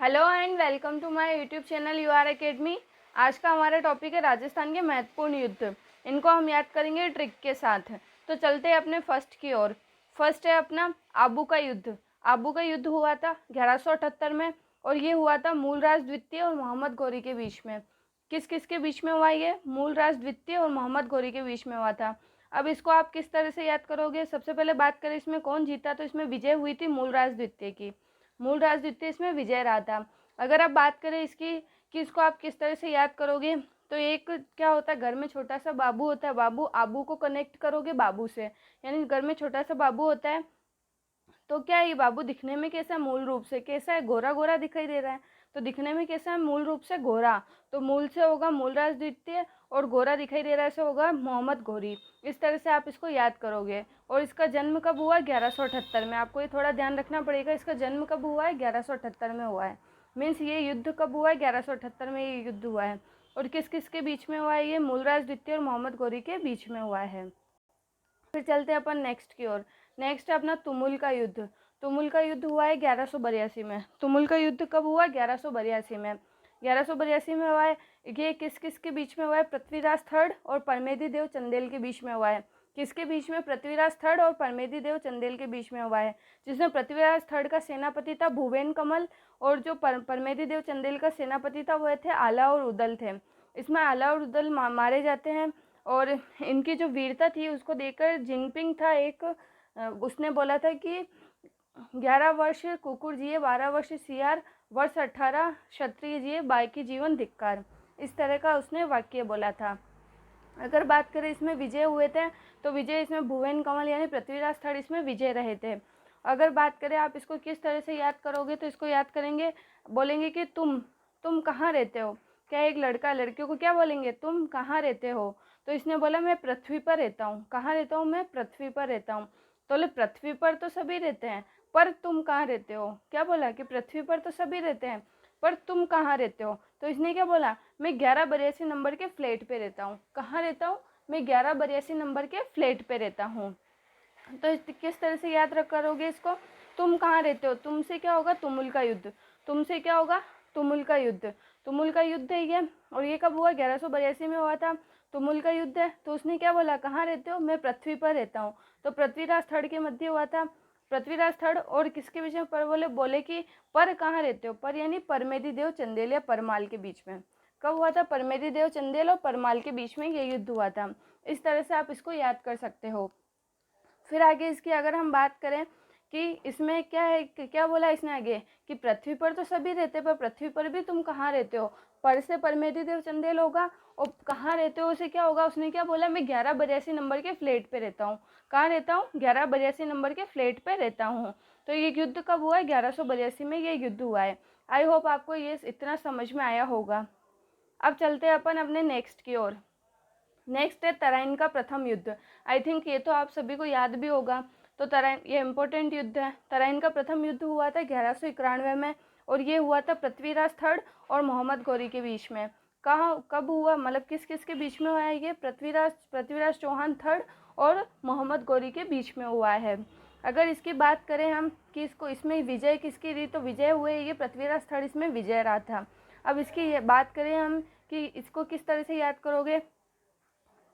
Hello and welcome to my YouTube channel UR academy. आज का हमारा टॉपिक है राजस्थान के महत्वपूर्ण युद्ध। इनको हम याद करेंगे ट्रिक के साथ। तो चलते हैं अपने फर्स्ट की ओर। फर्स्ट है अपना आबू का युद्ध। आबू का युद्ध हुआ था 1178 में और ये हुआ था मूलराज द्वितीय और मोहम्मद गौरी के बीच में। किस किस के बीच में हुआ ये? मूलराज द्वितीय और मोहम्मद गौरी के बीच में हुआ था। अब इसको आप किस तरह से याद करोगे? सबसे पहले बात करें इसमें कौन जीता, तो इसमें विजय हुई थी मूलराज द्वितीय की। मूलराज द्वितीय इसमें विजय रहा था। अगर आप बात करें इसकी कि इसको आप किस तरह से याद करोगे, तो एक क्या होता है, घर में छोटा सा बाबू होता है। बाबू, आबू को कनेक्ट करोगे बाबू से, यानी घर में छोटा सा बाबू होता है। तो क्या है, ये बाबू दिखने में कैसा है? मूल रूप से कैसा है? गोरा गोरा दिखाई दे रहा है। तो दिखने में कैसा है? मूल रूप से गोरा। तो मूल से होगा मूलराज द्वितीय और गोरा दिखाई दे रहा है से होगा मोहम्मद गौरी। इस तरह से आप इसको याद करोगे। और इसका जन्म कब हुआ? 1178 में। आपको ये थोड़ा ध्यान रखना पड़ेगा, इसका जन्म कब हुआ है? 1178 में हुआ है। मीन्स ये युद्ध कब हुआ है? 1178 में ये युद्ध हुआ है। और किस किस के बीच में हुआ है? ये मूलराज द्वितीय और मोहम्मद गौरी के बीच में हुआ है। फिर चलते हैं अपन नेक्स्ट की ओर। नेक्स्ट है अपना तुमुल का युद्ध। तुमुल का युद्ध हुआ है 1182 में। तुमुल का युद्ध कब हुआ? 1182 में। 1182 में हुआ है। ये किस किस के बीच में हुआ है? पृथ्वीराज थर्ड और परमेदी देव चंदेल के बीच में हुआ है। किसके बीच में? पृथ्वीराज थर्ड और परमेदी देव चंदेल के बीच में हुआ है। जिसमें पृथ्वीराज थर्ड का सेनापति था भुवन कमल और जो परमेदी देव चंदेल का सेनापति था वह थे आला और उदल थे। इसमें आला और उदल मारे जाते हैं। और इनकी जो वीरता थी उसको देखकर जिनपिंग था एक, उसने बोला था कि 11 वर्ष कुकुर जिए 12 वर्ष सियार, वर्ष 18 क्षत्रिय जिए बाकी जीवन धिक्कार। इस तरह का उसने वाक्य बोला था। अगर बात करें इसमें विजय हुए थे, तो विजय इसमें भुवन कमल यानी पृथ्वीराज थर्ड इसमें विजय रहे थे। अगर बात करें आप इसको किस तरह से याद करोगे, तो इसको याद करेंगे, बोलेंगे कि तुम कहाँ रहते हो। क्या एक लड़का लड़कियों को क्या बोलेंगे? तुम कहाँ रहते हो। तो इसने बोला मैं पृथ्वी पर रहता हूँ। कहाँ रहता हूँ? मैं पृथ्वी पर रहता हूँ। तो बोले पृथ्वी पर तो सभी रहते हैं, पर तुम कहाँ रहते हो? क्या बोला कि पृथ्वी पर तो सभी रहते हैं, पर तुम कहाँ रहते हो? तो इसने क्या बोला? मैं 1182 नंबर के फ्लैट पे रहता हूँ। कहाँ रहता हूँ? मैं 1182 नंबर के फ्लैट पे रहता हूँ। तो किस तरह से याद रख करोगे इसको? तुम कहाँ रहते हो, तुमसे क्या होगा? तुमुल का युद्ध। तुमसे क्या होगा? तुमुल का युद्ध। तुमुल का युद्ध है ये। और ये कब हुआ? 1182 में हुआ था। तुमुल का युद्ध है। तो उसने क्या बोला? कहाँ रहते हो? मैं पृथ्वी पर रहता हूँ। तो पृथ्वीराज थर्ड के मध्य हुआ था। पृथ्वीराज थर्ड और किसके बीच में? पर बोले कि पर कहाँ रहते हो। पर यानी परमेदी देव चंदेल या परमाल के बीच में। कब हुआ था? परमेदी देव चंदेल और परमाल के बीच में ये युद्ध हुआ था। इस तरह से आप इसको याद कर सकते हो। फिर आगे इसकी अगर हम बात करें कि इसमें क्या है, क्या बोला इसने आगे कि पृथ्वी पर तो सभी रहते, पर पृथ्वी पर भी तुम कहाँ रहते हो। पर से परमेदी देव चंदेल होगा और कहाँ रहते हो उसे क्या होगा? उसने क्या बोला? मैं 1182 नंबर के फ्लैट पे रहता हूँ। कहाँ रहता हूँ? 1182 नंबर के फ्लैट पे रहता हूँ। तो ये युद्ध कब हुआ है? 1182 में ये युद्ध हुआ है। आई होप आपको ये इतना समझ में आया होगा। अब चलते हैं अपन अपने नेक्स्ट की ओर। नेक्स्ट है तराइन का प्रथम युद्ध। आई थिंक ये तो आप सभी को याद भी होगा। तो तराइन ये इम्पोर्टेंट युद्ध है। तराइन का प्रथम युद्ध हुआ था 1191 में और ये हुआ था पृथ्वीराज थर्ड और मोहम्मद गौरी के बीच में। कहाँ कब हुआ, मतलब किस किस के बीच में हुआ है ये? पृथ्वीराज चौहान थर्ड और मोहम्मद गौरी के बीच में हुआ है। अगर इसकी बात करें हम कि इसको इसमें विजय किसकी रही, तो विजय हुए ये पृथ्वीराज थर्ड इसमें विजय रहा था। अब इसकी बात करें हम कि इसको किस तरह से याद करोगे,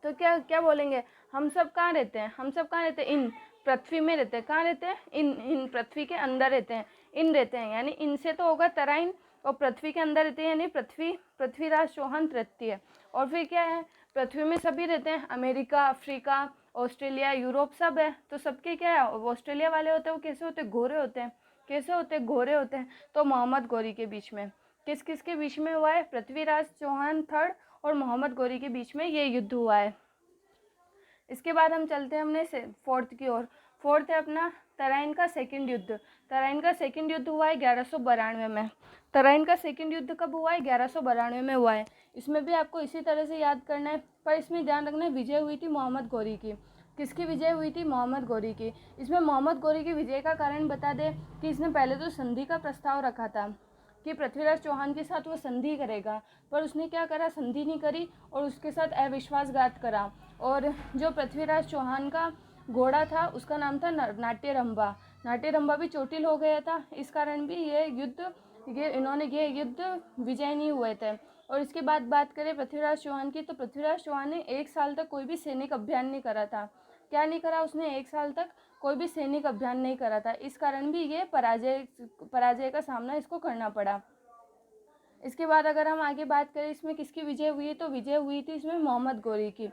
तो क्या क्या बोलेंगे? हम सब कहाँ रहते हैं? हम सब कहाँ रहते हैं? इन पृथ्वी में रहते हैं। कहाँ रहते हैं? इन पृथ्वी के अंदर रहते हैं। इन रहते हैं यानी इनसे तो होगा तराइन, और पृथ्वी के अंदर रहते हैं यानी पृथ्वीराज चौहान तृतीय। और फिर क्या है? पृथ्वी में सभी रहते हैं, अमेरिका, अफ्रीका, ऑस्ट्रेलिया, यूरोप सब है। तो सबके क्या है? ऑस्ट्रेलिया वाले होते हैं वो कैसे होते हैं? गोरे होते हैं। कैसे होते हैं? गोरे होते हैं। तो मोहम्मद गौरी के बीच में किस किस के बीच में हुआ है? पृथ्वीराज चौहान थर्ड और मोहम्मद गौरी के बीच में ये युद्ध हुआ है। इसके बाद हम चलते हैं हमने फोर्थ की ओर। फोर्थ है अपना तराइन का सेकंड युद्ध। तराइन का सेकंड युद्ध हुआ है 1192 में। तराइन का सेकंड युद्ध कब हुआ है? 1192 में हुआ है। इसमें भी आपको इसी तरह से याद करना है, पर इसमें ध्यान रखना है विजय हुई थी मोहम्मद गौरी की। किसकी विजय हुई थी? मोहम्मद गौरी की। इसमें मोहम्मद गौरी की विजय का कारण बता दें कि इसने पहले तो संधि का प्रस्ताव रखा था कि पृथ्वीराज चौहान के साथ वो संधि करेगा, पर उसने क्या करा? संधि नहीं करी और उसके साथ अविश्वासघात करा। और जो पृथ्वीराज चौहान का घोड़ा था उसका नाम था नाट्यरंभा। नाट्यरंभा भी चोटिल हो गया था। इस कारण भी ये युद्ध ये इन्होंने ये युद्ध विजय नहीं हुए थे। और इसके बाद बात करें पृथ्वीराज चौहान की, तो पृथ्वीराज चौहान ने 1 साल तक कोई भी सैनिक अभियान नहीं करा था। क्या नहीं करा उसने? 1 साल तक कोई भी सैनिक अभियान नहीं करा था। इस कारण भी ये पराजय का सामना इसको करना पड़ा। इसके बाद अगर हम आगे बात करें इसमें किसकी विजय हुई है, तो विजय हुई थी इसमें मोहम्मद गोरी की।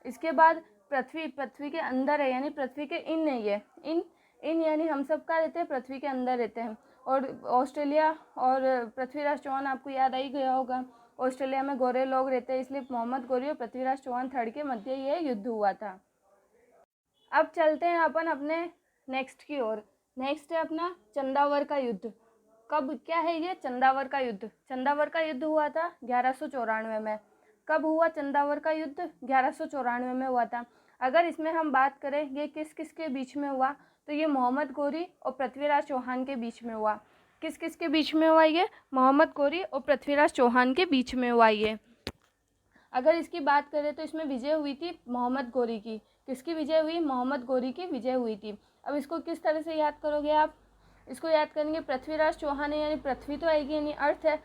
इसके बाद पृथ्वी के अंदर है, यानी पृथ्वी के इन नहीं है, इन यानी हम सब का रहते हैं, पृथ्वी के अंदर रहते हैं। और ऑस्ट्रेलिया और पृथ्वीराज चौहान आपको याद आ ही गया होगा, ऑस्ट्रेलिया में गोरे लोग रहते हैं, इसलिए मोहम्मद गोरी और पृथ्वीराज चौहान थर्ड के मध्य ये युद्ध हुआ था। अब चलते हैं अपन अपने नेक्स्ट की ओर। नेक्स्ट है अपना चंदावर का युद्ध। कब क्या है ये चंदावर का युद्ध? चंदावर का युद्ध हुआ था 1194 में। कब हुआ चंदावर का युद्ध? 1194 में हुआ था। अगर इसमें हम बात करें ये किस किस के बीच में हुआ, तो ये मोहम्मद गोरी और पृथ्वीराज चौहान के बीच में हुआ। किस किस के बीच में हुआ ये? मोहम्मद गोरी और पृथ्वीराज चौहान के बीच में हुआ ये। अगर इसकी बात करें तो इसमें विजय हुई थी मोहम्मद गोरी की। किसकी विजय हुई? मोहम्मद गोरी की विजय हुई थी। अब इसको किस तरह से याद करोगे आप? इसको याद करेंगे, पृथ्वीराज चौहान है यानी पृथ्वी तो आएगी, यानी अर्थ है,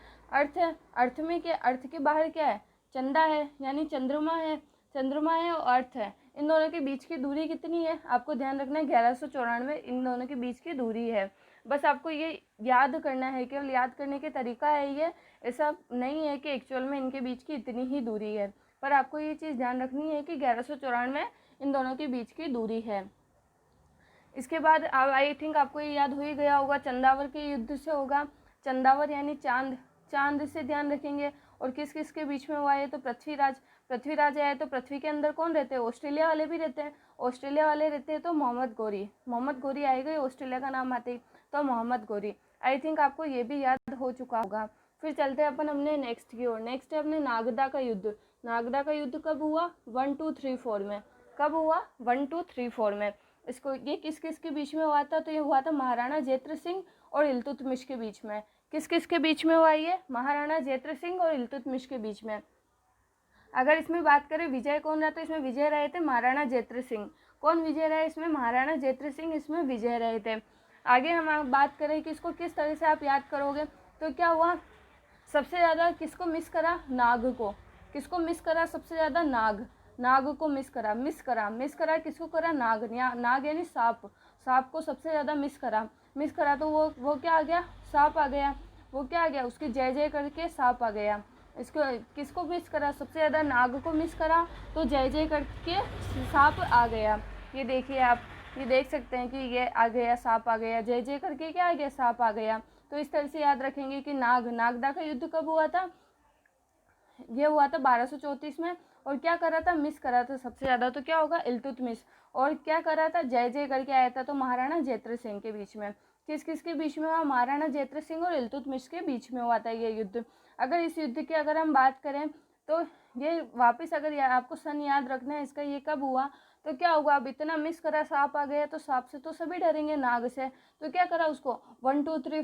अर्थ में क्या? अर्थ के बाहर क्या है? चंदा है, यानी चंद्रमा है, और अर्थ है। इन दोनों के बीच की दूरी कितनी है? आपको ध्यान रखना है 1194 इन दोनों के बीच की दूरी है। बस आपको ये याद करना है, केवल याद करने के तरीका है ये, ऐसा नहीं है कि एक्चुअल में इनके बीच की इतनी ही दूरी है, पर आपको ये चीज़ ध्यान रखनी है कि 1194 इन दोनों के बीच की दूरी है। इसके बाद आई थिंक आपको ये याद हो ही गया होगा, चंदावर के युद्ध से होगा। चंदावर यानी चांद से ध्यान रखेंगे। और किस किस के बीच में हुआ है? तो पृथ्वीराज है, तो पृथ्वी के अंदर कौन रहते हैं? ऑस्ट्रेलिया वाले भी रहते हैं। ऑस्ट्रेलिया वाले रहते हैं तो मोहम्मद गोरी आएगा, ऑस्ट्रेलिया का नाम आते ही, तो मोहम्मद गोरी। आई थिंक आपको ये भी याद हो चुका होगा। फिर चलते हैं अपन अपने नेक्स्ट की ओर। नेक्स्ट है अपने नागदा का युद्ध। नागदा का युद्ध कब हुआ? 1 2 3 4 में। कब हुआ? 1 2 3 4 में। इसको ये किस किस के बीच में हुआ था? तो ये हुआ था महाराणा जयद्र सिंह और इल्तुतमिश के बीच में। किस किस के बीच में हुआ ये? महाराणा जयद्र सिंह और इल्तुतमिश के बीच में। अगर इसमें बात करें विजय कौन रहा, तो इसमें विजय रहे थे महाराणा जयद्र सिंह। कौन विजय रहे इसमें? महाराणा जयद्र सिंह इसमें विजय रहे थे। आगे हम बात करें कि इसको किस तरह से आप याद करोगे, तो क्या हुआ? सबसे ज़्यादा किसको मिस करा? नाग को। किसको मिस करा सबसे ज़्यादा? नाग को मिस करा किसको करा? नाग यानी सांप को सबसे ज़्यादा मिस करा तो वो क्या आ गया? सांप आ गया। वो क्या आ गया? उसकी जय जय करके सांप आ गया। इसको किसको मिस करा? सबसे ज़्यादा नाग को मिस करा, तो जय जय करके सांप आ गया। ये देखिए आप, ये देख सकते हैं कि ये आ गया, सांप आ गया, जय जय करके क्या आ गया? सांप आ गया। तो इस तरह से याद रखेंगे कि नागदा का युद्ध कब हुआ था? ये हुआ था 1234 में। और क्या करा था? मिस करा था सबसे ज़्यादा, तो क्या होगा? इल्तुतमिश। और क्या करा था? जय जय करके आया था, तो महाराणा जयद्र सिंह के बीच में। किस किस के बीच में हुआ? महाराणा जयद्र सिंह और इल्तुतमिश के बीच में हुआ था ये युद्ध। अगर इस युद्ध की अगर हम बात करें तो ये वापस अगर आपको सन याद रखना है इसका, ये कब हुआ, तो क्या हुआ? अब इतना मिस करा, सांप आ गया, तो सांप से तो सभी डरेंगे, नाग से। तो क्या करा? उसको 1 2 3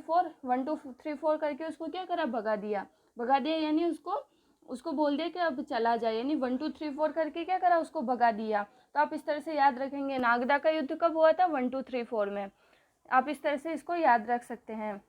4 करके उसको क्या करा? भगा दिया यानी उसको बोल दिया कि अब चला जाए, यानी 1 2 3 4 करके क्या करा? उसको भगा दिया। तो आप इस तरह से याद रखेंगे नागदा का युद्ध कब हुआ था? 1 2 3 4 में। आप इस तरह से इसको याद रख सकते हैं।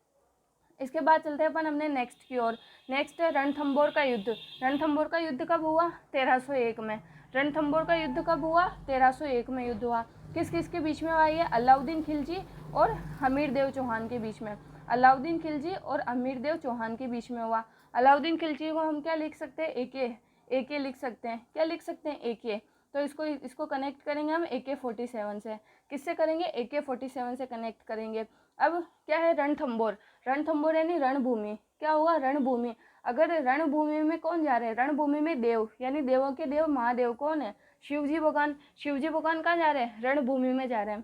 इसके बाद चलते हैं अपन अपने नेक्स्ट की ओर। नेक्स्ट है रणथंभौर का युद्ध। रणथंभौर का युद्ध कब हुआ? 1301 में। रणथंभौर का युद्ध कब हुआ? 1301 में युद्ध हुआ। किस किस के बीच में हुआ ये? अलाउद्दीन खिलजी और हमीरदेव चौहान के बीच में। अलाउद्दीन खिलजी और हमीरदेव चौहान के बीच में हुआ। अलाउद्दीन खिलजी को हम क्या लिख सकते हैं? AK लिख सकते हैं। क्या लिख सकते हैं? AK। तो इसको कनेक्ट करेंगे हम AK-47 से। किससे करेंगे? AK-47 से कनेक्ट करेंगे। अब क्या है? रणथंभौर यानी रणभूमि। क्या हुआ? रणभूमि। अगर रणभूमि में कौन जा रहे हैं? रणभूमि में देव, यानी देवों के देव महादेव कौन है? शिवजी भगवान कहाँ जा रहे हैं? रणभूमि में जा रहे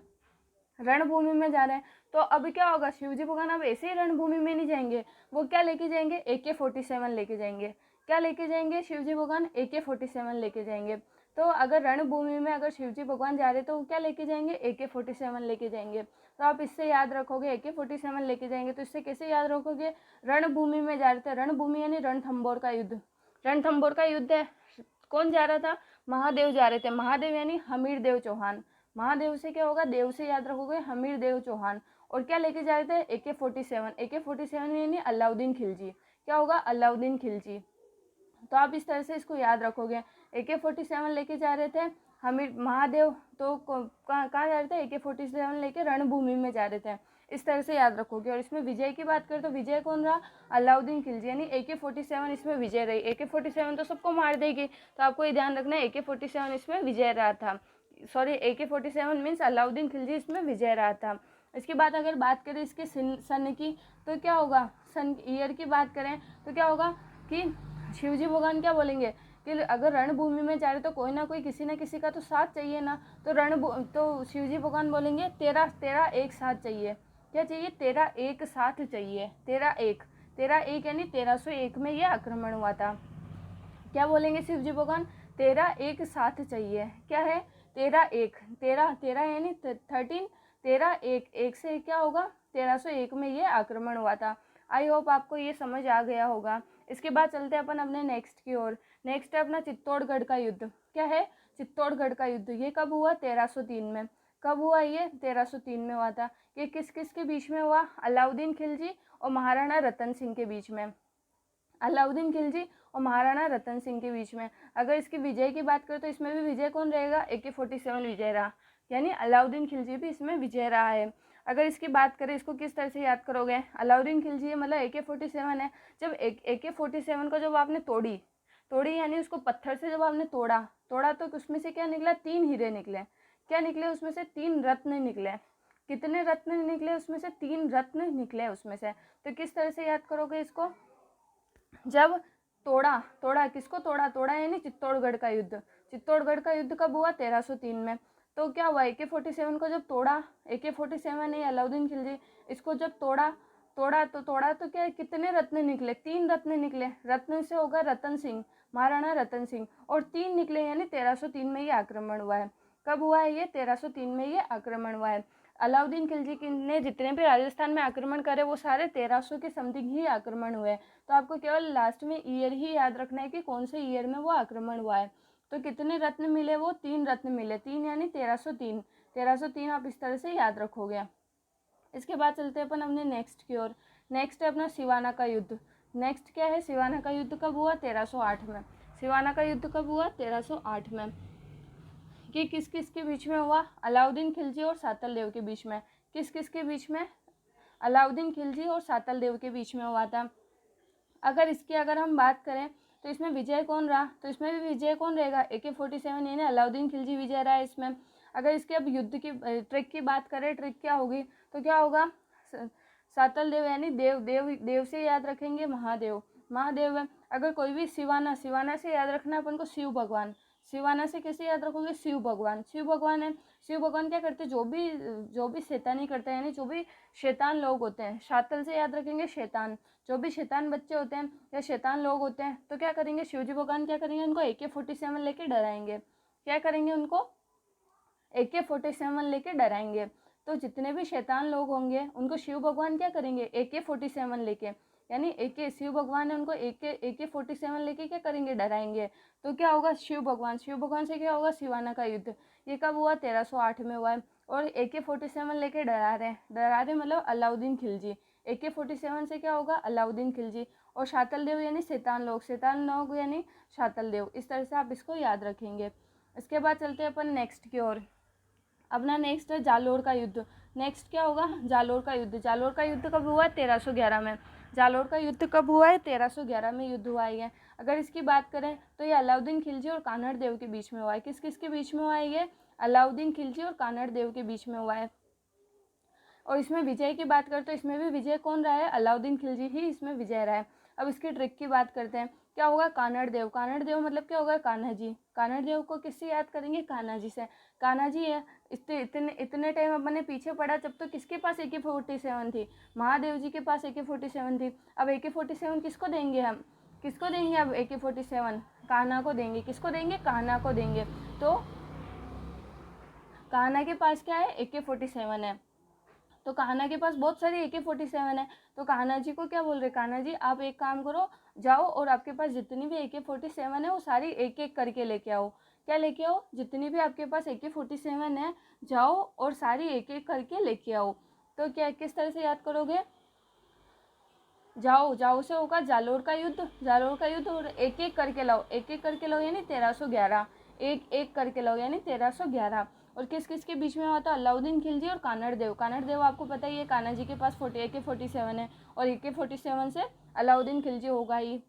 हैं। तो अब क्या होगा? शिवजी भगवान अब ऐसे ही रणभूमि में नहीं जाएंगे, वो क्या लेके जाएंगे? AK-47 लेके जाएंगे। क्या लेके जाएंगे? शिवजी भगवान AK-47 लेके जाएंगे। तो अगर रणभूमि में अगर शिवजी भगवान जा रहे तो वो क्या लेके जाएंगे? AK-47 लेके जाएंगे। तो आप इससे याद रखोगे AK-47 लेके जाएंगे। तो इससे कैसे याद रखोगे? रणभूमि में जा रहे थे। रणभूमि यानी रणथंभौर का युद्ध है। कौन जा रहा था? महादेव जा रहे थे। महादेव यानी हमीरदेव चौहान। महादेव से क्या होगा? देव से याद रखोगे हमीरदेव चौहान। और क्या लेके जा रहे थे, AK-47। AK-47 यानी अलाउद्दीन खिलजी। क्या होगा, अलाउद्दीन खिलजी। तो आप इस तरह से इसको याद रखोगे। AK-47 लेके जा रहे थे हमीर महादेव, तो कहाँ जा रहे थे, AK-47 लेके रणभूमि में जा रहे थे। इस तरह से याद रखोगे। और इसमें विजय की बात करें तो विजय कौन रहा, अलाउद्दीन खिलजी, यानी AK-47 इसमें विजय रही। AK-47 तो सबको मार देगी, तो आपको ये ध्यान रखना है AK-47 इसमें विजय रहा था। Sorry, AK-47 means Alauddin Khilji इसमें विजय रहा था। इसके बाद अगर बात करें इसके सन की, तो क्या होगा, सन ईयर की बात करें तो क्या होगा कि शिवजी भगवान क्या बोलेंगे कि अगर रणभूमि में जा रहे तो कोई ना कोई किसी ना किसी का तो साथ चाहिए ना। तो शिवजी भगवान बोलेंगे तेरा एक साथ चाहिए। क्या चाहिए, तेरा एक साथ चाहिए। तेरा एक यानी 1301 में ये आक्रमण हुआ था। क्या बोलेंगे शिवजी भगवान, तेरा एक साथ चाहिए। क्या है, तेरा यानी 13, तेरा एक से क्या होगा, 1301 में ये आक्रमण हुआ था। आई होप आपको ये समझ आ गया होगा। इसके बाद चलते हैं अपन अपने नेक्स्ट की ओर। नेक्स्ट है अपना चित्तौड़गढ़ का युद्ध। क्या है, चित्तौड़गढ़ का युद्ध। ये कब हुआ, 1303 में। कब हुआ ये, 1303 में हुआ था। ये किस किस के बीच में हुआ, अलाउद्दीन खिलजी और महाराणा रतन सिंह के बीच में। अलाउद्दीन खिलजी और महाराणा रतन सिंह के बीच में। अगर इसकी विजय की बात करें तो इसमें भी विजय कौन रहेगा, AK-47 विजय रहा, यानी अलाउद्दीन खिलजी भी इसमें विजय रहा है। अगर इसकी बात करें, इसको किस तरह से याद करोगे, अलाउद्दीन खिलजी मतलब AK-47 है। जब AK-47 को जब आपने तोड़ी यानी उसको पत्थर से जब आपने तोड़ा तो उसमें से क्या निकला, 3 हीरे निकले। क्या निकले, उसमें से 3 रत्न निकले। कितने रत्न निकले उसमें से, 3 रत्न निकले उसमें से। तो किस तरह से याद करोगे इसको, जब तोड़ा किसको तोड़ा यानी चित्तौड़गढ़ का युद्ध। चित्तौड़गढ़ का युद्ध कब हुआ, 1303 में। तो क्या हुआ, AK-47 को जब तोड़ा, AK-47 है अलाउद्दीन खिलजी, इसको जब तोड़ा तो क्या है, कितने रत्न निकले, 3 रत्न निकले। रत्न से होगा रतन सिंह, महाराणा रतन सिंह, और 3 निकले यानी 1303 में ये आक्रमण हुआ है। कब हुआ है ये, 1303 में ये आक्रमण हुआ है। अलाउद्दीन खिलजी ने जितने भी राजस्थान में आक्रमण करे वो सारे 1300 के समथिंग ही आक्रमण हुए। तो आपको केवल लास्ट में ईयर ही याद रखना है कि कौन से ईयर में वो आक्रमण हुआ है। तो कितने रत्न मिले, वो 3 रत्न मिले। 3 यानी 1303। 1303 आप इस तरह से याद रखोगे। इसके बाद चलते हैं अपन अपने नेक्स्ट की ओर। नेक्स्ट है अपना सिवाना का युद्ध। नेक्स्ट क्या है, सिवाना का युद्ध कब हुआ, 1308 में। सिवाना का युद्ध कब हुआ, 1308 में। कि किस किस के बीच में हुआ, अलाउद्दीन खिलजी और सातल देव के बीच में। किस किस के बीच में, अलाउद्दीन खिलजी और सातल देव के बीच में हुआ था। अगर हम बात करें तो इसमें विजय कौन रहा, तो इसमें भी विजय कौन रहेगा, AK-47 यानी अलाउद्दीन खिलजी विजय रहा है इसमें। अगर इसके अब युद्ध की ट्रिक की बात करें, ट्रिक क्या होगी, तो क्या होगा, सातल देव यानी देव से याद रखेंगे महादेव है। अगर कोई भी सिवाना से याद रखना अपन को, शिव भगवान। सिवाना से कैसे याद रखोगे, शिव भगवान है। शिव भगवान क्या करते हैं, जो भी शैतानी करते हैं यानी जो भी शैतान लोग होते हैं, शातल से याद रखेंगे शैतान। जो भी शैतान बच्चे होते हैं या शैतान लोग होते हैं तो क्या करेंगे, शिवजी भगवान क्या करेंगे, उनको AK-47 लेके डराएंगे। क्या करेंगे, उनको AK-47 लेके डराएंगे। तो जितने भी शैतान लोग होंगे उनको शिव भगवान क्या करेंगे, AK-47 लेके, यानी शिव भगवान है, उनको AK-47 लेके क्या करेंगे, डराएंगे। तो क्या होगा, शिव भगवान से क्या होगा, सिवाना का युद्ध। ये कब हुआ, 1308 में हुआ है। और AK-47 लेके डरा रहे मतलब अलाउद्दीन खिलजी। AK-47 से क्या होगा, अलाउद्दीन खिलजी। और शातल देव यानी शैतान लोग यानी शातल देव। इस तरह से आप इसको याद रखेंगे। इसके बाद चलते हैं अपन नेक्स्ट की ओर। अपना नेक्स्ट है जालोर का युद्ध। नेक्स्ट क्या होगा, जालोर का युद्ध कब हुआ है, 1311 में। जालोर का युद्ध कब हुआ है, 1311 में युद्ध हुआ है। अगर इसकी बात करें तो ये अलाउद्दीन खिलजी और कान्हड़ देव के बीच में हुआ है। किस किस के बीच में हुआ है ये, अलाउद्दीन खिलजी और कान्हड़ देव के बीच में हुआ है। और इसमें विजय की बात करें तो इसमें भी विजय कौन रहा है, अलाउद्दीन खिलजी ही इसमें विजय रहा है। अब इसकी ट्रिक की बात करते हैं। क्या होगा, कान्हड़ देव मतलब क्या होगा, कान्हा जी। कान्हड़ देव को किससे याद करेंगे, कान्हा जी से। कान्हा जी है, इतने टाइम अपने पीछे पड़ा जब तो किसके पास AK-47 थी, महादेव जी के पास AK-47 थी। अब AK-47 किसको देंगे हम, अब AK-47 कान्हा को देंगे। किसको देंगे, कान्हा को देंगे। तो कान्हा के पास क्या है, AK-47 है। तो कान्हा के पास बहुत सारी AK-47 है। तो कान्हा जी को क्या बोल रहे, कान्हा जी आप एक काम करो, जाओ और आपके पास जितनी भी AK-47 है वो सारी एक एक करके लेके आओ। क्या लेके आओ, जितनी भी आपके पास AK-47 है जाओ और सारी एक एक करके लेके आओ। तो क्या किस तरह से याद करोगे, जाओ, जाओ से होगा जालोर का युद्ध, जालोर का युद्ध, और एक एक करके लाओ, एक एक करके लाओ यानी 1311, एक एक करके लाओ यानी 1311। और किस किस के बीच में हुआ था, अलाउद्दीन खिलजी और कानड़ देव। कानड़ देव आपको पता ही है, कान्हा जी के पास AK-47 है, और AK-47 से अलाउद्दीन खिलजी होगा ही।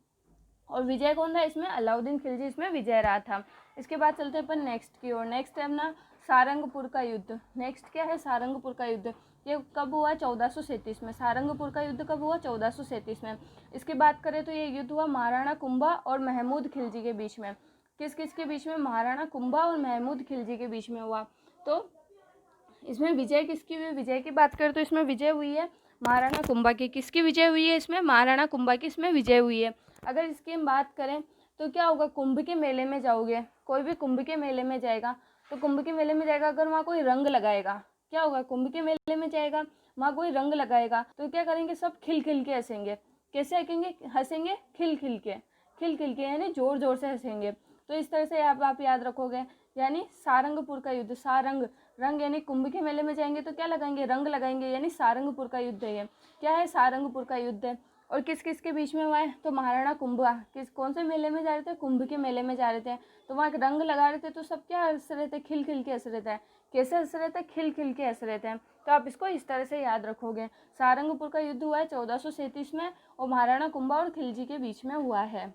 और विजय कौन था इसमें, अलाउद्दीन खिलजी इसमें विजय रहा था। इसके बाद चलते हैं अपन नेक्स्ट की ओर। नेक्स्ट है अपना सारंगपुर का युद्ध। नेक्स्ट क्या है, सारंगपुर का युद्ध। ये कब हुआ, 1437 में। सारंगपुर का युद्ध कब हुआ, 1437 में। इसकी बात करें तो ये युद्ध हुआ महाराणा कुंभा और महमूद खिलजी के बीच में। किस किस के बीच में, महाराणा कुंभा और महमूद खिलजी के बीच में हुआ। तो इसमें विजय किसकी हुई, विजय की बात करें तो इसमें विजय हुई है महाराणा कुंभा की। किसकी विजय हुई है इसमें, महाराणा कुंभा की इसमें विजय हुई है। अगर इसकी हम बात करें तो क्या होगा, कुंभ के मेले में जाओगे, कोई भी कुंभ के मेले में जाएगा, तो कुंभ के मेले में जाएगा, अगर वहाँ कोई रंग लगाएगा, क्या होगा, कुंभ के मेले में जाएगा, वहाँ कोई रंग लगाएगा, तो क्या करेंगे, सब खिल खिल के हंसेंगे। कैसे हंसेंगे, हंसेंगे खिल खिल के, खिल खिल के यानी जोर जोर से हंसेंगे। तो इस तरह से आप याद रखोगे, यानी सारंगपुर का युद्ध। सारंग, रंग यानी कुंभ के मेले में जाएंगे तो क्या लगाएंगे, रंग लगाएंगे, यानी सारंगपुर का युद्ध है। ये क्या है, सारंगपुर का युद्ध है। और किस किस के बीच में हुआ है, तो महाराणा कुंभा, कौन से मेले में जा रहे थे, कुंभ के मेले में जा रहे थे, तो वहाँ रंग लगा रहे थे, तो सब क्या हंस रहे थे, खिल खिल के हंस रहे थे। कैसे हंस रहे थे, खिल खिल के हंस रहे थे। तो आप इसको इस तरह से याद रखोगे। सारंगपुर का युद्ध हुआ है 1437 में, और महाराणा कुंभा और खिलजी के बीच में हुआ है।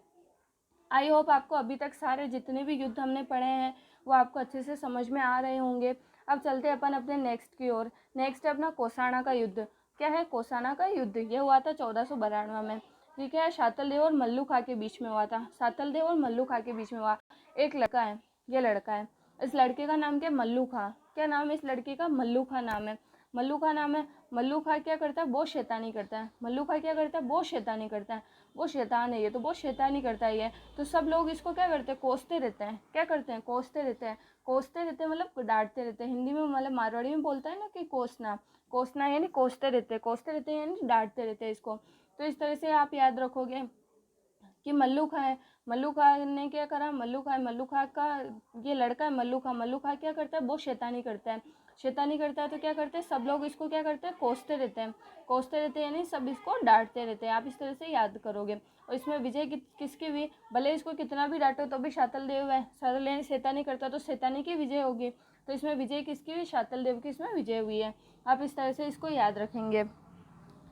आई होप आपको अभी तक सारे जितने भी युद्ध हमने पढ़े हैं वो आपको अच्छे से समझ में आ रहे होंगे। अब चलते हैं अपन अपने नेक्स्ट की ओर। नेक्स्ट है अपना कोसाना का युद्ध। क्या है, कोसाना का युद्ध। ये हुआ था 1492 में। ये क्या है, शातल देव और मल्लू खां के बीच में हुआ था। शातल देव और मल्लू खां के बीच में हुआ। एक लड़का है, ये लड़का है, इस लड़के का नाम क्या है, मल्लू खां। क्या नाम है इस लड़के का, मल्लू खां नाम है। मल्लू खां नाम है। मल्लू खां क्या करता है, बहुत शैतानी करता है। मल्लू खां क्या करता है, बहुत शैतानी करता है। वो शैतान है, ये तो बहुत शैतानी करता है ये। तो सब लोग इसको क्या करते हैं, कोसते रहते हैं। क्या करते हैं, कोसते रहते हैं। कोसते रहते हैं मतलब डांटते रहते हैं। हिंदी में मतलब मारवाड़ी में बोलता है ना कि कोसना, कोसना यानी कोसते रहते हैं, कोसते रहते हैं यानी डांटते रहते हैं इसको। तो इस तरह से आप याद रखोगे कि मल्लू खां है। मल्लू खां ने क्या करा, मल्लू खां का ये लड़का है मल्लू खां। मल्लू खां क्या करता है, बहुत शैतानी करता है। शैतानी करता है तो क्या करते हैं, सब लोग इसको क्या करते हैं, कोसते रहते हैं। कोसते रहते हैं यानी सब इसको डांटते रहते हैं। आप इस तरह से याद करोगे। और इसमें विजय किसकी हुई, भले इसको कितना भी डांटो तो भी शातल देव है। शातल देव शैतानी करता तो शैतानी की विजय होगी। तो इसमें विजय किसकी हुई, शातल देव की इसमें विजय हुई है। आप इस तरह से इसको याद रखेंगे।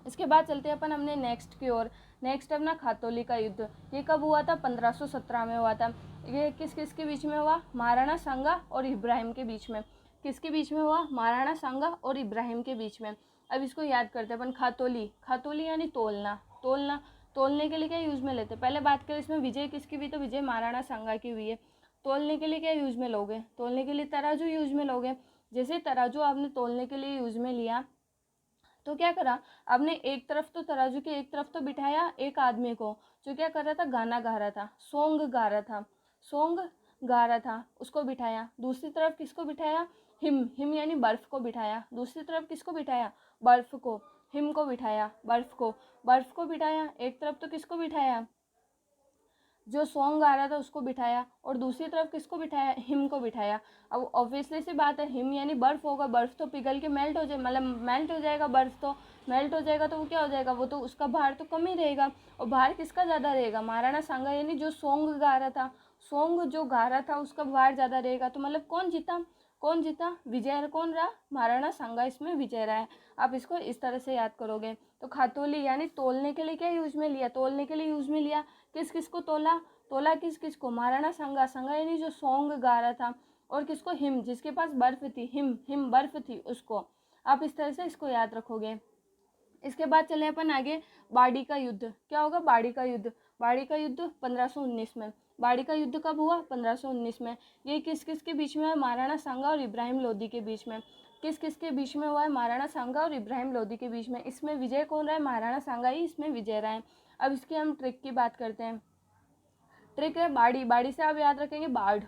इसके बाद चलते हैं अपन अपने नेक्स्ट की ओर। नेक्स्ट अपना खातौली का युद्ध। ये कब हुआ था, 1517 में हुआ था। ये किस किस के बीच में हुआ, महाराणा सांगा और इब्राहिम के बीच में। किसके बीच में हुआ, महाराणा सांगा और इब्राहिम के बीच में। अब इसको याद करते हैं अपन। खातौली, खातौली यानी तोलना। तोलना, तोलने के लिए क्या यूज़ में लेते हैं, पहले बात करें इसमें विजय किसकी हुई, तो विजय महाराणा सांगा की हुई है। तोलने के लिए क्या यूज़ में लोगे, तोलने के लिए तराजू यूज़ में लोगे। जैसे तराजू आपने तोलने के लिए यूज़ में लिया, तो क्या करा आपने, एक तरफ तो तराजू के एक तरफ तो बिठाया एक आदमी को, जो क्या कर रहा था, गाना गा रहा था, सॉन्ग गा रहा था, सॉन्ग गा रहा था, उसको बिठाया। दूसरी तरफ किसको बिठाया, हिम, हिम यानी बर्फ़ को बिठाया। दूसरी तरफ किसको बिठाया, बर्फ़ को, हिम को बिठाया, बर्फ़ को बिठाया। एक तरफ तो किसको बिठाया, जो सॉन्ग गा रहा था उसको बिठाया, और दूसरी तरफ किसको बिठाया, हिम को बिठाया। अब ऑब्वियसली सी बात है, हिम यानी बर्फ़ होगा, बर्फ़ तो पिघल के मेल्ट हो जाए, मतलब मेल्ट हो जाएगा, बर्फ़ तो मेल्ट हो जाएगा, तो वो क्या हो जाएगा, वो तो उसका भार तो कम ही रहेगा। और भार किसका ज़्यादा रहेगा, महाराणा सांगा यानी जो सॉन्ग गा रहा था, सॉन्ग जो गा रहा था उसका भार ज़्यादा रहेगा। तो मतलब कौन जीता, कौन जीता, विजय कौन रहा, महाराणा सांगा इसमें विजय रहा है। आप इसको इस तरह से याद करोगे। तो खातौली यानी तोलने के लिए क्या यूज़ में लिया, तोलने के लिए यूज़ में लिया। किस किस को तोला, तोला किस किस को, महाराणा सांगा, सांगा यानी जो सॉन्ग गा रहा था, और किसको, हिम, जिसके पास बर्फ़ थी, हिम, हिम बर्फ़ थी उसको। आप इस तरह से इसको याद रखोगे। इसके बाद चले अपन आगे, बाड़ी का युद्ध। क्या होगा, बाड़ी का युद्ध। बाड़ी का युद्ध 1519 में। बाड़ी का युद्ध कब हुआ, 1519 में। ये किस किस के बीच में है, महाराणा सांगा और इब्राहिम लोदी के बीच में। किस किस के बीच में हुआ है, महाराणा सांगा और इब्राहिम लोदी के बीच में। इसमें विजय कौन रहा है, महाराणा सांगा ही इसमें विजय रहा है। अब इसकी हम ट्रिक की बात करते हैं। ट्रिक है बाड़ी, बाड़ी से आप याद रखेंगे बाढ़,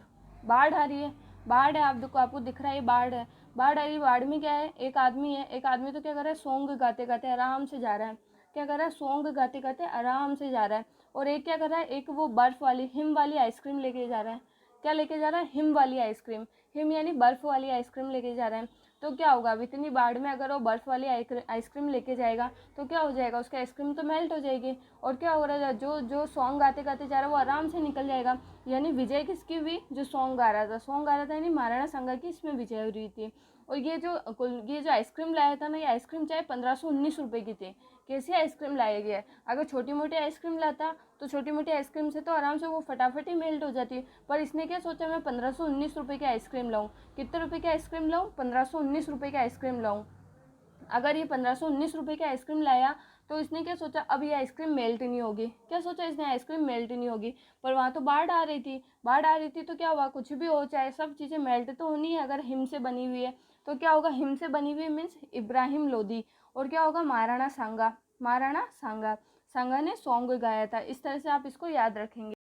बाढ़ आ रही है, बाढ़ है, आप देखो, आपको दिख रहा है बाढ़ है, बाढ़ आ रही है। बाढ़ में क्या है, एक आदमी है, एक आदमी तो क्या कर रहा है, सॉन्ग गाते गाते आराम से जा रहा है। क्या कर रहा है, सॉन्ग गाते गाते आराम से जा रहा है। और एक क्या कर रहा है, एक वो बर्फ़ वाली, हिम वाली आइसक्रीम लेके जा रहा है। क्या लेके जा रहा है, हिम वाली आइसक्रीम, हिम यानी बर्फ़ वाली आइसक्रीम लेके जा रहा है। तो क्या होगा, अब इतनी बाढ़ में अगर वो बर्फ़ वाली आइसक्रीम लेके जाएगा तो क्या हो जाएगा, उसका आइसक्रीम तो मेल्ट हो जाएगी। और क्या हो रहा है, जो जो सॉन्ग गाते गाते जा रहा है वो आराम से निकल जाएगा। यानी विजय किसकी हुई, जो सॉन्ग गा रहा था यानी महाराणा सांगा की इसमें विजय हो रही थी। और ये जो आइसक्रीम लाया था ना, ये आइसक्रीम चाहे 1519 रुपये की थी। कैसी आइसक्रीम लाया गया है, अगर छोटी मोटी आइसक्रीम लाता तो छोटी मोटी आइसक्रीम से तो आराम से वो फटाफट ही मेल्ट हो जाती। पर इसने क्या सोचा, मैं 1519 रुपये की आइसक्रीम लाऊं। कितने रुपए की आइसक्रीम लाऊं, 1519 रुपये की आइसक्रीम लाऊं। अगर ये 1519 रुपये की आइसक्रीम लाया तो इसने क्या सोचा, अब ये आइसक्रीम मेल्ट नहीं होगी। क्या सोचा इसने, आइसक्रीम मेल्ट नहीं होगी। पर वहाँ तो बाढ़ आ रही थी, बाढ़ आ रही थी तो क्या हुआ, कुछ भी हो चाहे सब चीज़ें मेल्ट तो होनी है। अगर हिम से बनी हुई है तो क्या होगा, हिम से बनी हुई मीन्स इब्राहिम लोदी। और क्या होगा, महाराणा सांगा, महाराणा सांगा, सांगा ने सॉन्ग गाया था। इस तरह से आप इसको याद रखेंगे।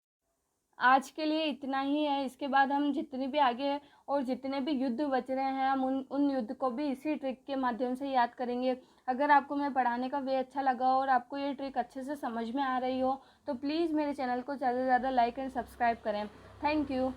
आज के लिए इतना ही है। इसके बाद हम जितने भी आगे और जितने भी युद्ध बच रहे हैं हम उन युद्ध को भी इसी ट्रिक के माध्यम से याद करेंगे। अगर आपको मैं पढ़ाने का वे अच्छा लगा और आपको ये ट्रिक अच्छे से समझ में आ रही हो तो प्लीज़ मेरे चैनल को ज़्यादा से ज़्यादा लाइक एंड सब्सक्राइब करें। Thank you.